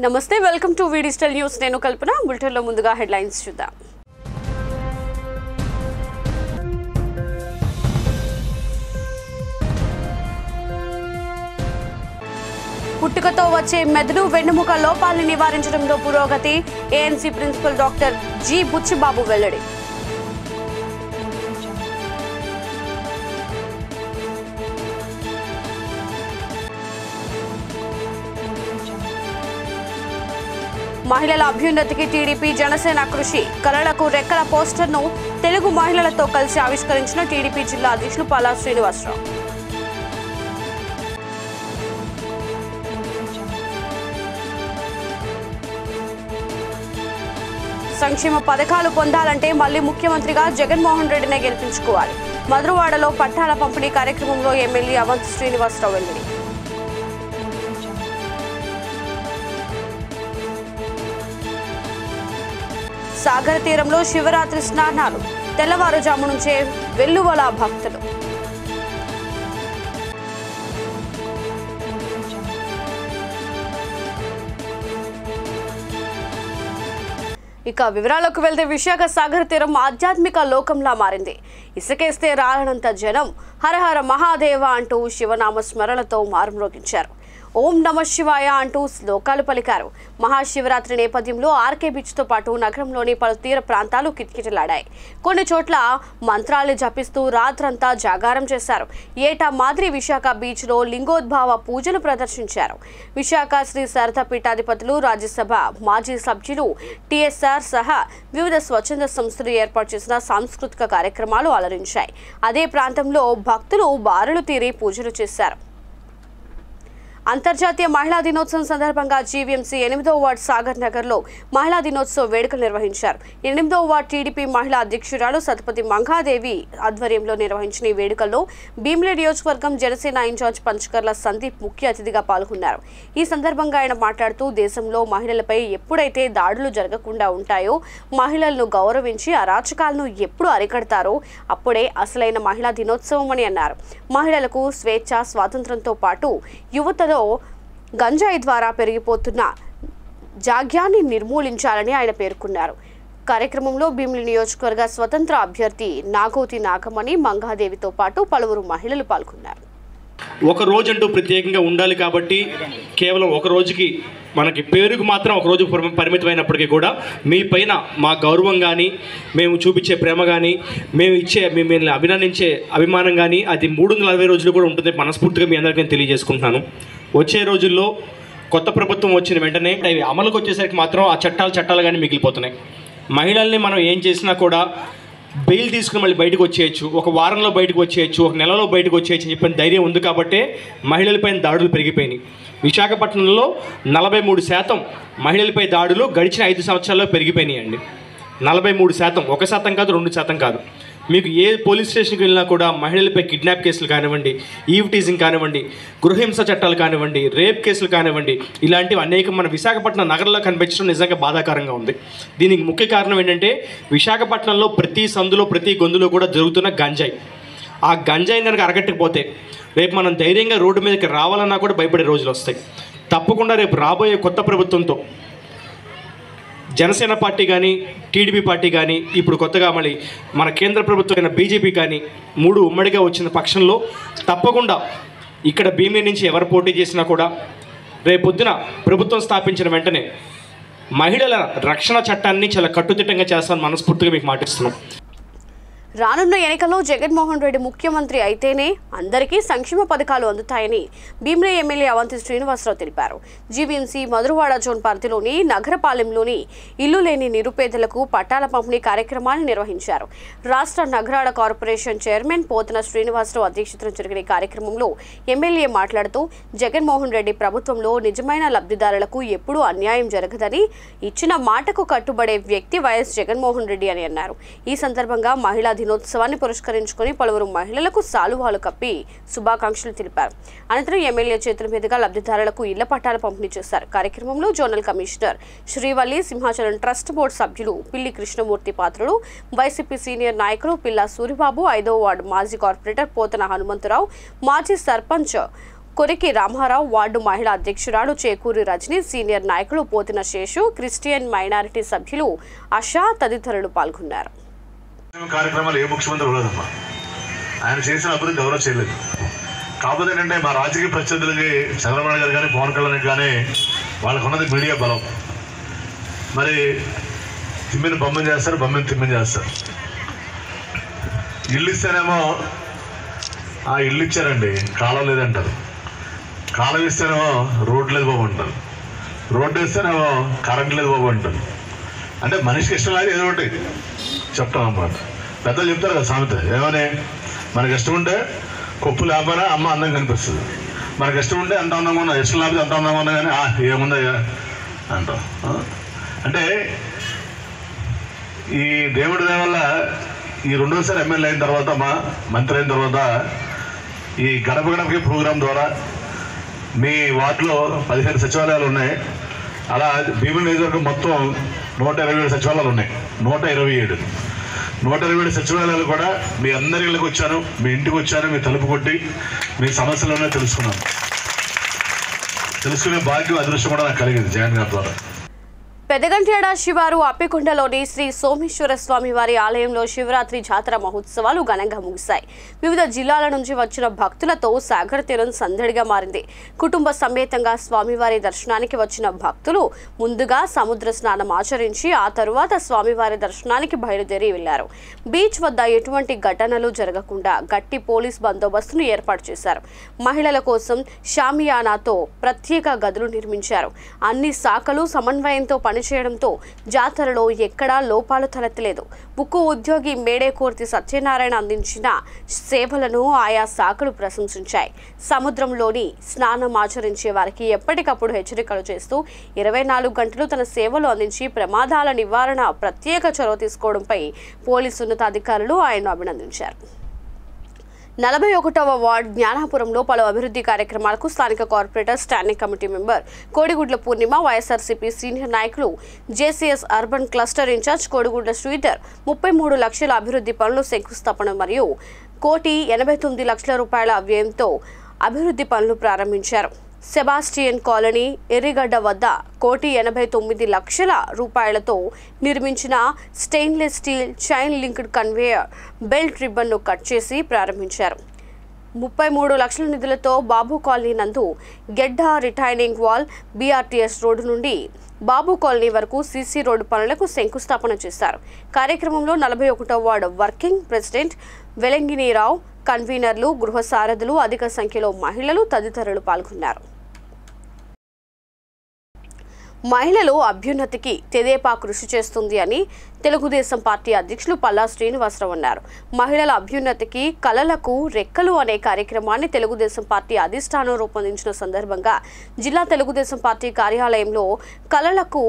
నమస్తే welcome to digital news నేను కల్పన bulletin లో ముందుగా హెడ్లైన్స్ చూద్దాం పుట్టుకతో వచ్చే మెదడు వెన్నుముక లోపాలను నివారించడంలో పురోగతి ANC principal doctor G Buchibabu వెల్లడి మహిళల అభ్యున్నతికి టీడీపీ జనసేన కృషి కళలకు రెక్కల పోస్టర్ను తెలుగు మహిళలతో కలిసి ఆవిష్కరించిన టీడీపీ జిల్లా అధ్యక్షులు పాలా శ్రీనివాసరావు సంక్షేమ పథకాలు పొందాలంటే మళ్లీ ముఖ్యమంత్రిగా జగన్మోహన్ రెడ్డినే గెలిపించుకోవాలి మధురవాడలో పట్టాల పంపిణీ కార్యక్రమంలో ఎమ్మెల్యే అవంతి శ్రీనివాసరావు వెల్లడి సాగర తీరంలో శివరాత్రి స్నానాలు తెల్లవారుజాము నుంచే వెల్లువల భక్తులు ఇక వివరాలకు వెళ్తే విశాఖ సాగర తీరం ఆధ్యాత్మిక లోకంలా మారింది ఇసుకేస్తే రాలనంత జనం హరహర మహాదేవ అంటూ శివనామ స్మరణతో మారుమ్రోగించారు ఓం నమ శివాయ అంటూ శ్లోకాలు పలికారు మహాశివరాత్రి నేపథ్యంలో ఆర్కే బీచ్తో పాటు నగరంలోని పలు తీర ప్రాంతాలు కిటకిటలాడాయి కొన్ని చోట్ల మంత్రాలు జపిస్తూ రాత్రంతా జాగారం చేశారు ఏటా మాదిరి విశాఖ బీచ్లో లింగోద్భావ పూజలు ప్రదర్శించారు విశాఖ శ్రీ శారదా పీఠాధిపతులు రాజ్యసభ మాజీ సభ్యులు టీఎస్ఆర్ సహా వివిధ స్వచ్ఛంద సంస్థలు ఏర్పాటు చేసిన సాంస్కృతిక కార్యక్రమాలు అలరించాయి అదే ప్రాంతంలో భక్తులు బారులు తీరి పూజలు చేశారు అంతర్జాతీయ మహిళా దినోత్సవం సందర్భంగా జీవీఎంసీ 8వ వార్డు సాగర్ నగర్లో మహిళా దినోత్సవ వేడుకలు నిర్వహించారు 8వ వార్డు టీడీపీ మహిళా అధ్యక్షురాలు సతపతి మంగాదేవి ఆధ్వర్యంలో నిర్వహించిన ఈ వేడుకల్లో భీమిలి నియోజకవర్గం జనసేన ఇన్ఛార్జ్ పంచకర్ల సందీప్ ముఖ్య అతిథిగా పాల్గొన్నారు ఈ సందర్భంగా ఆయన మాట్లాడుతూ దేశంలో మహిళలపై ఎప్పుడైతే దాడులు జరగకుండా ఉంటాయో మహిళలను గౌరవించి అరాచకాలను ఎప్పుడు అరికడతారో అప్పుడే అసలైన మహిళా దినోత్సవం అని అన్నారు మహిళలకు స్వేచ్ఛ స్వాతంత్రంతో పాటు యువతలో గంజాయి ద్వారా పెరిగిపోతున్న జాగ్యాన్ని నిర్మూలించాలని ఆయన పేర్కొన్నారు కార్యక్రమంలో భీమిలి నియోజకవర్గ స్వతంత్ర అభ్యర్థి నాగోతి నాగమణి మంగాదేవితో పాటు పలువురు మహిళలు పాల్గొన్నారు ఒక రోజు అంటూ ప్రత్యేకంగా ఉండాలి కాబట్టి కేవలం ఒక రోజుకి మనకి పేరుకు మాత్రం ఒక రోజు పరిమితమైనప్పటికీ కూడా మీ పైన మా గౌరవం కానీ మేము చూపించే ప్రేమ కానీ మేము మిమ్మల్ని అభినందించే అభిమానం కానీ అది 360 రోజులు కూడా ఉంటుంది మనస్ఫూర్తిగా మీ అందరికీ నేను తెలియజేసుకుంటున్నాను వచ్చే రోజుల్లో కొత్త ప్రభుత్వం వచ్చిన వెంటనే అవి అమలుకు వచ్చేసరికి మాత్రం ఆ చట్టాలు కానీ మిగిలిపోతున్నాయి మహిళల్ని మనం ఏం చేసినా కూడా బెయిల్ తీసుకుని మళ్ళీ బయటకు వచ్చేయచ్చు ఒక వారంలో బయటకు వచ్చేయచ్చు ఒక నెలలో బయటకు వచ్చేయచ్చు అని చెప్పిన ధైర్యం ఉంది కాబట్టే మహిళలపైన దాడులు పెరిగిపోయినాయి విశాఖపట్నంలో 43% మహిళలపై దాడులు గడిచిన 5 సంవత్సరాల్లో పెరిగిపోయినాయండి 43% 1% కాదు 2% కాదు మీకు ఏ పోలీస్ స్టేషన్కి వెళ్ళినా కూడా మహిళలపై కిడ్నాప్ కేసులు కానివ్వండి ఈవ్ టీజింగ్ కానివ్వండి గృహహింస చట్టాలు కానివ్వండి రేప్ కేసులు కానివ్వండి ఇలాంటివి అనేక మన విశాఖపట్నం నగరంలో కనిపించడం నిజంగా బాధాకరంగా ఉంది దీనికి ముఖ్య కారణం ఏంటంటే విశాఖపట్నంలో ప్రతి సందులో ప్రతి గొంతులో కూడా జరుగుతున్న గంజాయి ఆ గంజాయి కనుక అరగట్టకపోతే రేపు మనం ధైర్యంగా రోడ్డు మీదకి రావాలన్నా కూడా భయపడే రోజులు వస్తాయి తప్పకుండా రేపు రాబోయే కొత్త ప్రభుత్వంతో జనసేన పార్టీ కానీ టీడీపీ పార్టీ కానీ ఇప్పుడు కొత్తగా మళ్ళీ మన కేంద్ర ప్రభుత్వమైన బీజేపీ కానీ 3 ఉమ్మడిగా వచ్చిన పక్షంలో తప్పకుండా ఇక్కడ భీమిలి నుంచి ఎవరు పోటీ చేసినా కూడా రేపొద్దున ప్రభుత్వం స్థాపించిన వెంటనే మహిళల రక్షణ చట్టాన్ని చాలా కట్టుదిట్టంగా చేస్తామని మనస్ఫూర్తిగా మీకు మాటిస్తున్నాం రానున్న ఎన్నికల్లో జగన్మోహన్ రెడ్డి ముఖ్యమంత్రి అయితేనే అందరికీ సంక్షేమ పథకాలు అందుతాయని భీమిలి ఎమ్మెల్యే అవంతి శ్రీనివాసరావు తెలిపారు జీవీఎంసీ మధురవాడ జోన్ పరిధిలోని నగరపాలెంలోని ఇల్లు లేని నిరుపేదలకు పట్టాల పంపిణీ కార్యక్రమాన్ని నిర్వహించారు రాష్ట్ర నగరాల కార్పొరేషన్ చైర్మన్ పోతన శ్రీనివాసరావు అధ్యక్షతన జరిగిన కార్యక్రమంలో ఎమ్మెల్యే మాట్లాడుతూ జగన్మోహన్ రెడ్డి ప్రభుత్వంలో నిజమైన లబ్ధిదారులకు ఎప్పుడూ అన్యాయం జరగదని ఇచ్చిన మాటకు కట్టుబడే వ్యక్తి వైఎస్ జగన్మోహన్ రెడ్డి అని అన్నారు ఈ సందర్భంగా మహిళా దినోత్సవాన్ని పురస్కరించుకొని పలువురు మహిళలకు సాలువాలు కప్పి శుభాకాంక్షలు తెలిపారు అనంతరం ఎమ్మెల్యే చేతుల మీదుగా లబ్ధిదారులకు ఇళ్ల పట్టాలు పంపిణీ చేశారు కార్యక్రమంలో zonal commissioner Srivalli Simhachalam trust board సభ్యులు పిల్లి కృష్ణమూర్తి పాత్రుడు వైసీపీ సీనియర్ నాయకులు పిల్లా సూరిబాబు 5వ వార్డు మాజీ కార్పొరేటర్ పోతన హనుమంతరావు మాజీ సర్పంచ్ కొరికి రామారావు, వార్డు మహిళా అధ్యక్షురాలు చేకూరి రజని, సీనియర్ నాయకులు పోతిన శేషు, క్రిస్టియన్ మైనారిటీ సభ్యులు ఆశా తదితరులు పాల్గొన్నారు. కార్యక్రమాలు ఏ ముఖ్యమంత్రి ఉండదమ్మా, ఆయన చేసిన అభివృద్ధి ఎవరో చేయలేదు. కాకపోతే ఏంటంటే మా రాజకీయ ప్రత్యర్థులకి చంద్రబాబు గారు కానీ పవన్ కళ్యాణ్ కానీ వాళ్ళకు ఉన్నది మీడియా బలం. మరి తిమ్మిని బొమ్మని చేస్తారు, బొమ్మని తిమ్మిని చేస్తారు. ఇల్లు ఇస్తేనేమో ఆ ఇల్లు ఇచ్చారండి కాలం లేదంటారు, కాలం ఇస్తేనేమో రోడ్డు లేదు బాబు అంటారు, రోడ్డు ఇస్తేనేమో కరెంట్ లేదు బాబు అంటారు. అంటే మనిషికి ఇష్టం లేదు ఏదో ఒకటి చెప్తాం అన్నమాట. పెద్దలు చెప్తారు కదా సామెత, ఏమని మనకి ఇష్టం ఉంటే కొప్పు లేకపోయినా అమ్మ అందం కనిపిస్తుంది, మనకి ఇష్టం ఉంటే అంత అందంగా ఉన్నా, ఇష్టం లేకపోతే అంత అందంగా ఉన్నా కానీ ఏముందయ్యా అంటాం. అంటే ఈ దేవుడి దయ వల్ల ఈ రెండోసారి ఎమ్మెల్యే అయిన తర్వాత మంత్రి అయిన తర్వాత ఈ గడప గడపకి ప్రోగ్రాం ద్వారా మీ వార్డులో 15 సచివాలయాలు ఉన్నాయి. అలా భీముల నియోజకవర్గం మొత్తం 127 సచివాలయాలు ఉన్నాయి. 127 సచివాలయాలు కూడా మీ అందరి ఇళ్ళకి వచ్చాను, మీ ఇంటికి వచ్చాను, మీ తలుపు కొట్టి మీ సమస్యలోనే తెలుసుకునే భాగ్యం అదృష్టం కూడా నాకు కలిగింది జగన్ గారి ద్వారా. పెదగంట్యాడ శివారు అప్పికొండలోని శ్రీ సోమేశ్వర స్వామి వారి ఆలయంలో శివరాత్రి జాతర మహోత్సవాలు ఘనంగా ముగిశాయి. వివిధ జిల్లాల నుంచి వచ్చిన భక్తులతో సాగర్ తీరం సందడిగా మారింది. కుటుంబ సమేతంగా స్వామివారి దర్శనానికి వచ్చిన భక్తులు ముందుగా సముద్ర స్నానం ఆచరించి ఆ తరువాత స్వామివారి దర్శనానికి బయలుదేరి వెళ్లారు. బీచ్ వద్ద ఎటువంటి ఘటనలు జరగకుండా గట్టి పోలీస్ బందోబస్తును ఏర్పాటు చేశారు. మహిళల కోసం షామియానాతో ప్రత్యేక గదులు నిర్మించారు. అన్ని శాఖలు సమన్వయంతో పనిచేయడంతో జాతరలో ఎక్కడా లోపాలు తలెత్తలేదు. ఉక్కు ఉద్యోగి మేడేకోర్తి సత్యనారాయణ అందించిన సేవలను ఆయా శాఖలు ప్రశంసించాయి. సముద్రంలోని స్నానం ఆచరించే వారికి ఎప్పటికప్పుడు హెచ్చరికలు చేస్తూ 24 గంటలు తన సేవలు అందించి ప్రమాదాల నివారణ ప్రత్యేక చొరవ తీసుకోవడంపై పోలీసు ఉన్నతాధికారులు ఆయన్ను అభినందించారు. 41వ వార్డు జ్ఞానాపురంలో పలు అభివృద్ధి కార్యక్రమాలకు స్థానిక corporator standing committee member Kodigudla Purnima, YSRCP senior నాయకులు JCS urban cluster incharge Kodigudla Sridhar 33 లక్షల అభివృద్ధి పనులు శంకుస్థాపన మరియు 1,89,00,000 రూపాయల వ్యయంతో అభివృద్ధి పనులు ప్రారంభించారు. సెబాస్టియన్ కాలనీ ఎర్రిగడ్డ వద్ద 1,89,00,000 రూపాయలతో నిర్మించిన stainless steel chain linked conveyor belt రిబ్బన్ను కట్ చేసి ప్రారంభించారు. 33 లక్షల నిధులతో బాబు కాలనీ నందు గెడ్డ రిటైనింగ్ వాల్, బీఆర్టీఎస్ రోడ్డు నుండి బాబు కాలనీ వరకు సీసీ రోడ్డు పనులకు శంకుస్థాపన చేశారు. కార్యక్రమంలో 41వ వార్డు వర్కింగ్ ప్రెసిడెంట్ వెలంగినీరావు, కన్వీనర్లు, గృహ సారథులు, అధిక సంఖ్యలో మహిళలు తదితరులు పాల్గొన్నారు. మహిళలు అభ్యున్నతికి తెదేపా కృషి చేస్తుంది అని తెలుగుదేశం పార్టీ అధ్యక్షులు పల్లా శ్రీనివాసరావు అన్నారు. మహిళల అభ్యున్నతికి కలలకు రెక్కలు అనే కార్యక్రమాన్ని తెలుగుదేశం పార్టీ అధిష్టానం రూపొందించిన సందర్భంగా జిల్లా తెలుగుదేశం పార్టీ కార్యాలయంలో కలలకు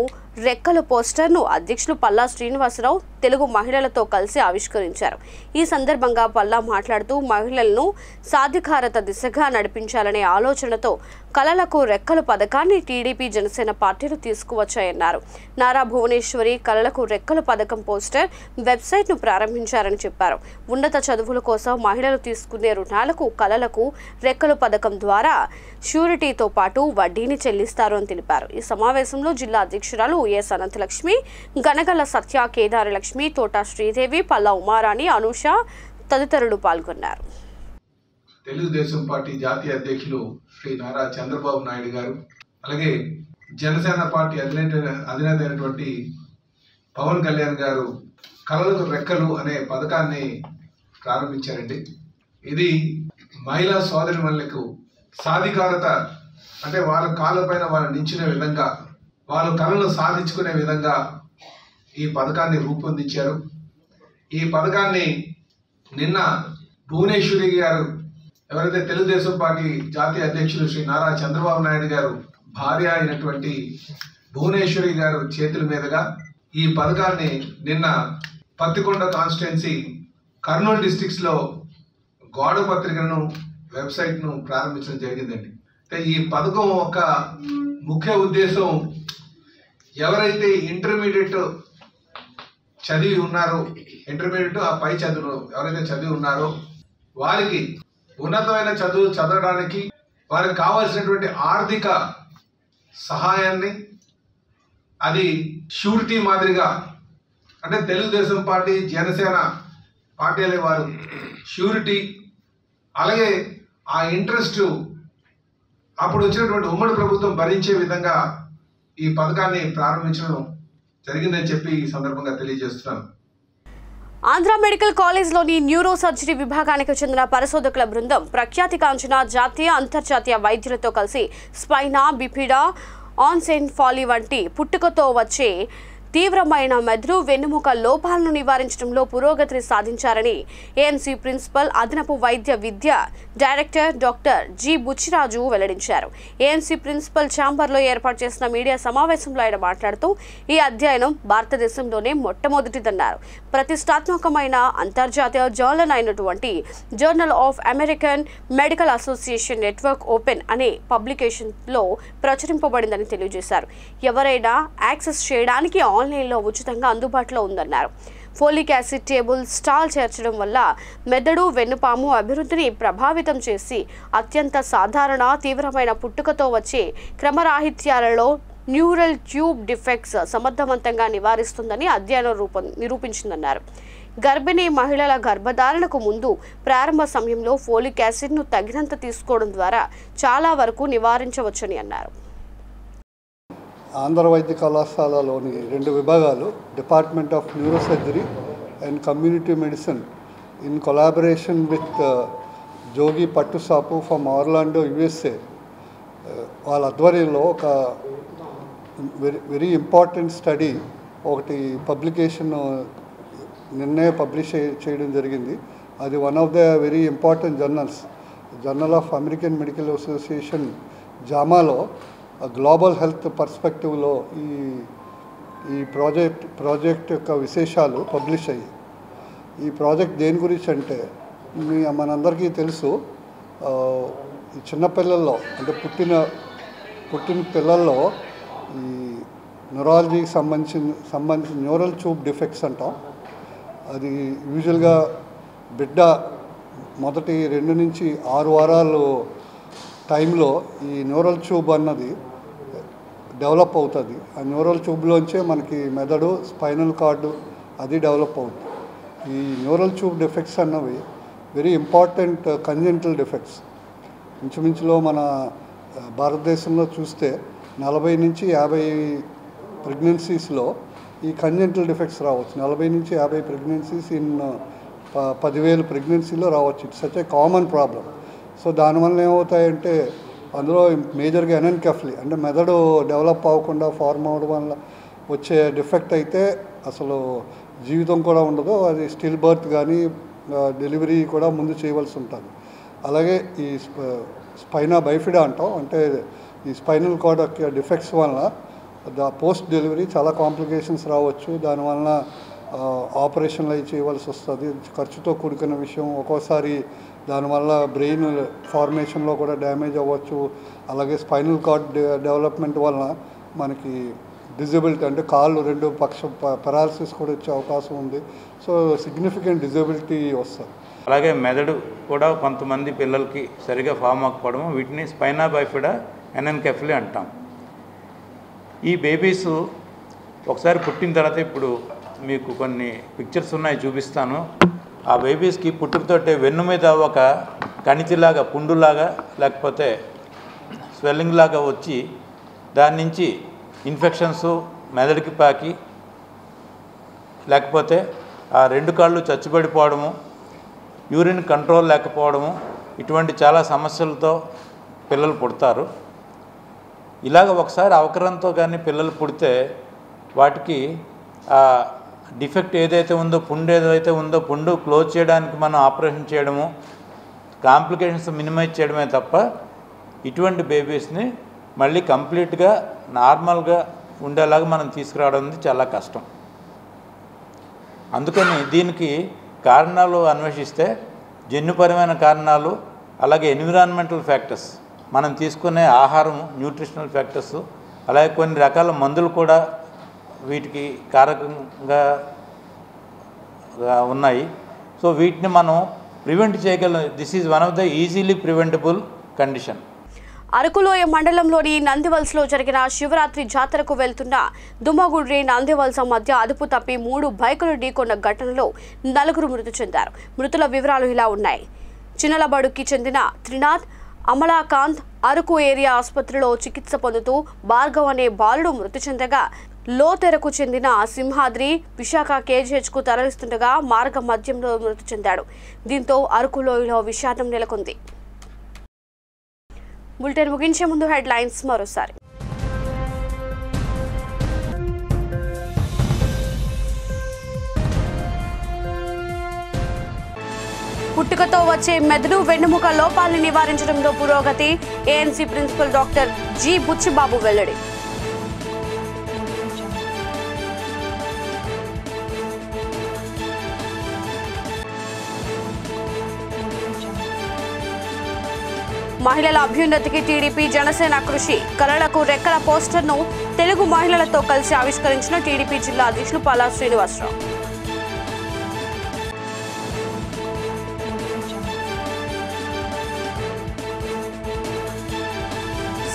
రెక్కల పోస్టర్ను అధ్యక్షులు పల్లా శ్రీనివాసరావు తెలుగు మహిళలతో కలిసి ఆవిష్కరించారు. ఈ సందర్భంగా పల్లా మాట్లాడుతూ మహిళలను సాధికారత దిశగా నడిపించాలనే ఆలోచనతో కలలకు రెక్కల పథకాన్ని టీడీపీ, జనసేన పార్టీలు తీసుకువచ్చాయన్నారు. నారా భువనేశ్వరి కలలకు రెక్కల పథకం పోస్టర్ వెబ్సైట్ను ప్రారంభించారని చెప్పారు. ఉన్నత చదువుల కోసం మహిళలు తీసుకునే రుణాలకు కలలకు రెక్కల పథకం ద్వారా ష్యూరిటీతో పాటు వడ్డీని చెల్లిస్తారు అని తెలిపారు. ఈ సమావేశంలో జిల్లా అధ్యక్షురాలు ఎస్ అనంతలక్ష్మి, గనగల సత్య, కేదారి లక్ష్మి, తోట శ్రీదేవి, పల్లా ఉమారాణి, అనూష తదితరులు పాల్గొన్నారు. తెలుగుదేశం పార్టీ జాతీయ అధ్యక్షులు శ్రీ నారా చంద్రబాబు నాయుడు గారు, అలాగే జనసేన పార్టీ అధినేత అయినటువంటి పవన్ కళ్యాణ్ గారు కలలకు రెక్కలు అనే పథకాన్ని ప్రారంభించారండి. ఇది మహిళా సోదరిమణులకు సాధికారత, అంటే వాళ్ళ కాళ్ళపైన వాళ్ళు నిల్చునే విధంగా, వాళ్ళ కళలు సాధించుకునే విధంగా ఈ పథకాన్ని రూపొందించారు. ఈ పథకాన్ని నిన్న భువనేశ్వరి గారు, ఎవరైతే తెలుగుదేశం పార్టీ జాతీయ అధ్యక్షులు శ్రీ నారా చంద్రబాబు నాయుడు గారు భార్య అయినటువంటి భువనేశ్వరి గారు చేతుల మీదుగా ఈ పథకాన్ని నిన్న పత్తికొండ కాన్స్టిట్యున్సీ, కర్నూలు డిస్ట్రిక్ట్స్లో గోడ పత్రికను, వెబ్సైట్ను ప్రారంభించడం జరిగిందండి. ఈ పథకం ఒక ముఖ్య ఉద్దేశం, ఎవరైతే ఇంటర్మీడియట్ చదివి ఉన్నారో, ఇంటర్మీడియట్ ఆ పై చదువులు ఎవరైతే చదివి ఉన్నారో వారికి ఉన్నతమైన చదువు చదవడానికి వారికి కావాల్సినటువంటి ఆర్థిక సహాయాన్ని అది షూరిటీ మాదిరిగా, అంటే తెలుగుదేశం పార్టీ జనసేన పార్టీలే వారు షూరిటీ, అలాగే ఆ ఇంట్రెస్ట్ అప్పుడు వచ్చినటువంటి ఉమ్మడి ప్రభుత్వం భరించే విధంగా ఈ పథకాన్ని ప్రారంభించడం జరిగిందని చెప్పి ఈ సందర్భంగా తెలియజేస్తున్నాను. ఆంధ్ర మెడికల్ కాలేజ్లోని న్యూరో సర్జరీ విభాగానికి చెందిన పరిశోధకుల బృందం ప్రఖ్యాతిగాంచిన జాతీయ అంతర్జాతీయ వైద్యులతో కలిసి స్పైనా బిఫిడా ఆన్సెన్ఫాలీ వంటి పుట్టుకతో వచ్చే తీవ్రమైన మెదడు వెన్నుముక లోపాలను నివారించడంలో పురోగతిని సాధించారని ఏఎంసీ ప్రిన్సిపల్ అదనపు వైద్య విద్య డైరెక్టర్ డాక్టర్ జి బుచ్చిరాజు వెల్లడించారు. ఏఎంసీ ప్రిన్సిపల్ ఛాంబర్లో ఏర్పాటు చేసిన మీడియా సమావేశంలో ఆయన మాట్లాడుతూ ఈ అధ్యయనం భారతదేశంలోనే మొట్టమొదటిదన్నారు. ప్రతిష్టాత్మకమైన అంతర్జాతీయ జర్నల్ అయినటువంటి journal of American medical association network open అనే పబ్లికేషన్లో ప్రచురింపబడిందని తెలియజేశారు. ఎవరైనా యాక్సెస్ చేయడానికి ఆన్లైన్లో ఉచితంగా అందుబాటులో ఉందన్నారు. ఫోలిక్ యాసిడ్ టేబుల్ స్టాల్ చేర్చడం వల్ల మెదడు వెన్నుపాము అభివృద్ధిని ప్రభావితం చేసి అత్యంత సాధారణ తీవ్రమైన పుట్టుకతో వచ్చే క్రమరాహిత్యాలలో న్యూరల్ ట్యూబ్ డిఫెక్ట్స్ సమర్థవంతంగా నివారిస్తుందని అధ్యయనం నిరూపించిందన్నారు. గర్భిణీ మహిళల గర్భధారణకు ముందు ప్రారంభ సమయంలో ఫోలిక్ యాసిడ్ను తగినంత తీసుకోవడం ద్వారా చాలా వరకు నివారించవచ్చని అన్నారు. ఆంధ్ర వైద్య కళాశాలలోని 2 విభాగాలు, department of neuro surgery and community medicine in collaboration with Jogi Pattusapu from Orlando USA, వాళ్ళ ఆధ్వర్యంలో ఒక వెరీ ఇంపార్టెంట్ స్టడీ ఒకటి పబ్లికేషన్ నిన్నే పబ్లిష్ చేయడం జరిగింది. అది one of the very important journal of American medical association జామాలో గ్లోబల్ హెల్త్ పర్స్పెక్టివ్లో ఈ ప్రాజెక్ట్ యొక్క విశేషాలు పబ్లిష్ అయ్యాయి. ఈ ప్రాజెక్ట్ దేని గురించి అంటే మనందరికీ తెలుసు, ఈ చిన్నపిల్లల్లో అంటే పుట్టిన పిల్లల్లో ఈ న్యూరాలజీకి సంబంధించిన న్యూరల్ ట్యూబ్ డిఫెక్ట్స్ అంటాం. అది యూజువల్గా బిడ్డ మొదటి 2 నుంచి 6 వారాలు టైంలో ఈ న్యూరల్ ట్యూబ్ అన్నది డెవలప్ అవుతుంది. ఆ న్యూరల్ ట్యూబ్లోంచే మనకి మెదడు, స్పైనల్ కార్డు అది డెవలప్ అవుతుంది. ఈ న్యూరల్ ట్యూబ్ డిఫెక్ట్స్ అన్నవి వెరీ ఇంపార్టెంట్ కంజెంటల్ డిఫెక్ట్స్. ఇంచుమించులో మన భారతదేశంలో చూస్తే 40 నుంచి 50 ప్రెగ్నెన్సీస్లో ఈ కంజెంటల్ డిఫెక్ట్స్ రావచ్చు. 40 నుంచి 50 ప్రెగ్నెన్సీస్ ఇన్ 10,000 ప్రెగ్నెన్సీలో రావచ్చు. It's such a common problem. So దానివల్ల ఏమవుతాయంటే అందులో మేజర్గా ఎనెన్కెఫ్లీ అంటే మెదడు డెవలప్ అవ్వకుండా ఫార్మ్ అవ్వడం వల్ల వచ్చే డిఫెక్ట్ అయితే అసలు జీవితం కూడా ఉండదు. అది స్టిల్ బర్త్ కానీ డెలివరీ కూడా ముందు చేయవలసి ఉంటుంది. అలాగే ఈ స్పైనా బైఫిడా అంటాం, అంటే ఈ స్పైనల్ కార్డ్ యొక్క డిఫెక్ట్స్ వల్ల పోస్ట్ డెలివరీ చాలా కాంప్లికేషన్స్ రావచ్చు. దానివల్ల ఆపరేషన్లు అవి చేయవలసి వస్తుంది. ఖర్చుతో కూడుకున్న విషయం. ఒక్కోసారి దానివల్ల బ్రెయిన్ ఫార్మేషన్లో కూడా డ్యామేజ్ అవ్వచ్చు. అలాగే స్పైనల్ కార్డ్ డెవలప్మెంట్ వలన మనకి డిజబిలిటీ అంటే కాళ్ళు 2 పెరాలసిస్ కూడా వచ్చే అవకాశం ఉంది. సో సిగ్నిఫికెంట్ డిజబిలిటీ వస్తుంది. అలాగే మెదడు కూడా కొంతమంది పిల్లలకి సరిగా ఫామ్ అవ్వకపోవడం, వీటిని స్పైనా బైఫిడా ఎనెన్కెఫ్లీ అంటాం. ఈ బేబీస్ ఒకసారి పుట్టిన తర్వాత ఇప్పుడు మీకు కొన్ని పిక్చర్స్ ఉన్నాయి, చూపిస్తాను. ఆ బేబీస్కి పుట్టుకతోటే వెన్ను మీద ఒక కణితిలాగా, పుండులాగా లేకపోతే స్వెల్లింగ్ లాగా వచ్చి దాని నుంచి ఇన్ఫెక్షన్స్ మెదడుకి పాకి, లేకపోతే ఆ 2 కాళ్ళు చచ్చుబడిపోవడము, యూరిన్ కంట్రోల్ లేకపోవడము, ఇటువంటి చాలా సమస్యలతో పిల్లలు పుడతారు. ఇలాగ ఒకసారి అవకరంతో కానీ పిల్లలు పుడితే వాటికి ఆ డిఫెక్ట్ ఏదైతే ఉందో, పుండు ఏదైతే ఉందో, పుండు క్లోజ్ చేయడానికి మనం ఆపరేషన్ చేయడము, కాంప్లికేషన్స్ మినిమైజ్ చేయడమే తప్ప ఇటువంటి బేబీస్ని మళ్ళీ కంప్లీట్గా నార్మల్గా ఉండేలాగా మనం తీసుకురావడం చాలా కష్టం. అందుకని దీనికి కారణాలు అన్వేషిస్తే జన్యుపరమైన కారణాలు, అలాగే ఎన్విరాన్మెంటల్ ఫ్యాక్టర్స్, మనం తీసుకునే ఆహారం, న్యూట్రిషనల్ ఫ్యాక్టర్స్, అలాగే కొన్ని రకాల మందులు కూడా వీటికి కారకంగా ఉన్నాయి. సో వీటిని మనం ప్రివెంట్ చేయగలం. This is one of the easily preventable condition. అరకులోయ మండలంలోని నందివలసలో జరిగిన శివరాత్రి జాతరకు వెళ్తున్న దుమ్మగుడ్రి నందివలస మధ్య అదుపు తప్పి 3 బైకులు ఢీకొన్న ఘటనలో 4 మృతి చెందారు. మృతుల వివరాలు ఇలా ఉన్నాయి. చిన్నలబడుకి చెందిన త్రినాథ్, అమలాకాంత్ అరకు ఏరియా ఆసుపత్రిలో చికిత్స పొందుతూ భార్గవ్ అనే బాలుడు మృతి చెందగా, లోతెరకు చెందిన సింహాద్రి విశాఖ కేజీహెచ్కు తరలిస్తుండగా మార్గ మధ్యంలో మృతి చెందాడు. దీంతో అరకులోయలో విషాదం నెలకొంది. బులెటిన్ ముగించే ముందు హెడ్లైన్స్ మరోసారి. పుట్టుకతో వచ్చే మెదడు వెన్నుముక లోపాలను నివారించడంలో పురోగతి. ANC principal doctor G Buchibabu వెల్లడి. మహిళల అభ్యున్నతికి టీడీపీ జనసేన కృషి. కళలకు రెక్కల పోస్టర్ను తెలుగు మహిళలతో కలిసి ఆవిష్కరించిన టీడీపీ జిల్లా అధ్యక్షులు పాలా శ్రీనివాసరావు.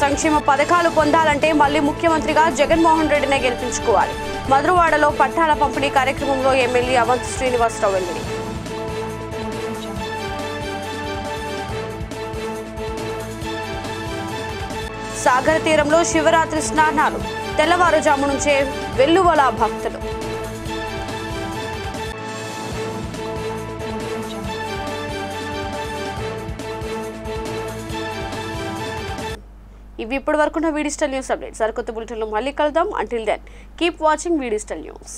సంక్షేమ పథకాలు పొందాలంటే మళ్లీ ముఖ్యమంత్రిగా జగన్మోహన్ రెడ్డినే గెలిపించుకోవాలి. మధురవాడలో పట్టాల పంపిణీ కార్యక్రమంలో ఎమ్మెల్యే అవంతి శ్రీనివాసరావు వెల్లడి. సాగర తీరంలో శివరాత్రి స్నానాలు. తెల్లవారుజాము నుంచే వెల్లువల భక్తులు. ఇవి ఇప్పటి వరకున్న వీడిజిటల్ న్యూస్ అప్డేట్స్. సరికొత్త బులెటిన్లో మళ్ళీ కలుద్దాం. Until then keep watching V digital news.